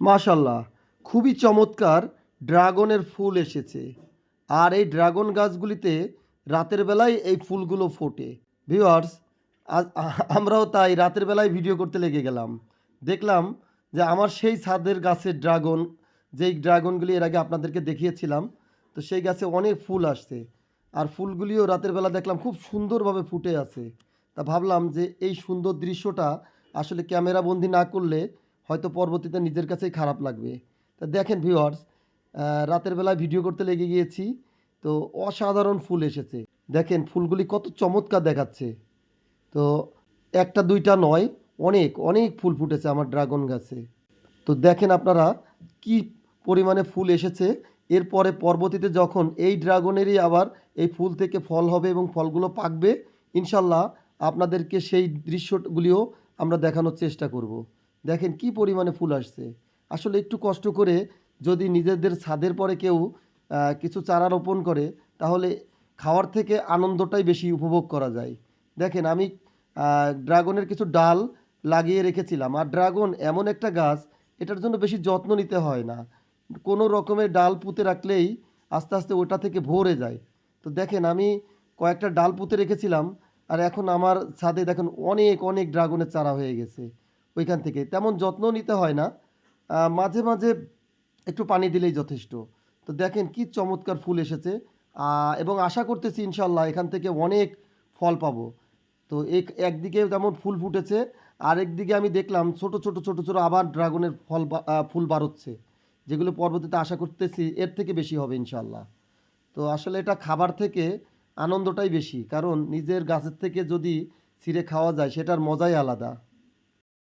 মাশাল্লাহ, খুবই চমৎকার ড্রাগনের ফুল এসেছে। আর এই ড্রাগন গাছগুলিতে রাতের বেলায় এই ফুলগুলো ফোটে। ভিউয়ার্স, আজ আমরাও তাই রাতের বেলায় ভিডিও করতে লেগে গেলাম। দেখলাম যে আমার সেই ছাদের গাছের ড্রাগন, যেই ড্রাগনগুলি এর আগে আপনাদেরকে দেখিয়েছিলাম, তো সেই গাছে অনেক ফুল আসছে। আর ফুলগুলিও রাতের বেলা দেখলাম খুব সুন্দরভাবে ফুটে আছে। তা ভাবলাম যে এই সুন্দর দৃশ্যটা আসলে ক্যামেরা বন্দি না করলে হয়তো পরবর্তীতে নিজের কাছেই খারাপ লাগবে। তা দেখেন ভিউয়ার্স, রাতের বেলায় ভিডিও করতে লেগে গিয়েছি, তো অসাধারণ ফুল এসেছে। দেখেন ফুলগুলি কত চমৎকার দেখাচ্ছে। তো একটা দুইটা নয়, অনেক অনেক ফুল ফুটেছে আমার ড্রাগন গাছে। তো দেখেন আপনারা কি পরিমাণে ফুল এসেছে। এরপরে পরবর্তীতে যখন এই ড্রাগনেরই আবার এই ফুল থেকে ফল হবে এবং ফলগুলো পাকবে, ইনশাল্লাহ আপনাদেরকে সেই দৃশ্যগুলিও আমরা দেখানোর চেষ্টা করব। দেখেন কি পরিমাণে ফুল আসছে। আসলে একটু কষ্ট করে যদি নিজেদের ছাদের পরে কেউ কিছু চারা রোপণ করে, তাহলে খাওয়ার থেকে আনন্দটাই বেশি উপভোগ করা যায়। দেখেন আমি ড্রাগনের কিছু ডাল লাগিয়ে রেখেছিলাম। আর ড্রাগন এমন একটা গাছ, এটার জন্য বেশি যত্ন নিতে হয় না। কোনো রকমের ডাল পুঁতে রাখলেই আস্তে আস্তে ওটা থেকে ভরে যায়। তো দেখেন আমি কয়েকটা ডাল পুঁতে রেখেছিলাম, আর এখন আমার ছাদে দেখেন অনেক অনেক ড্রাগনের চারা হয়ে গেছে। ওইখান থেকে তেমন যত্ন নিতে হয় না, মাঝে মাঝে একটু পানি দিলেই যথেষ্ট। তো দেখেন কি চমৎকার ফুল এসেছে, এবং আশা করতেছি ইনশাল্লাহ এখান থেকে অনেক ফল পাবো। তো একদিকে যেমন ফুল ফুটেছে, আরেকদিকে আমি দেখলাম ছোট ছোট ছোট ছোট আবার ড্রাগনের ফুল বাড়ছে, যেগুলো পরবর্তীতে আশা করতেছি এর থেকে বেশি হবে ইনশাল্লাহ। তো আসলে এটা খাবার থেকে আনন্দটাই বেশি, কারণ নিজের গাছের থেকে যদি ছিঁড়ে খাওয়া যায় সেটার মজাই আলাদা।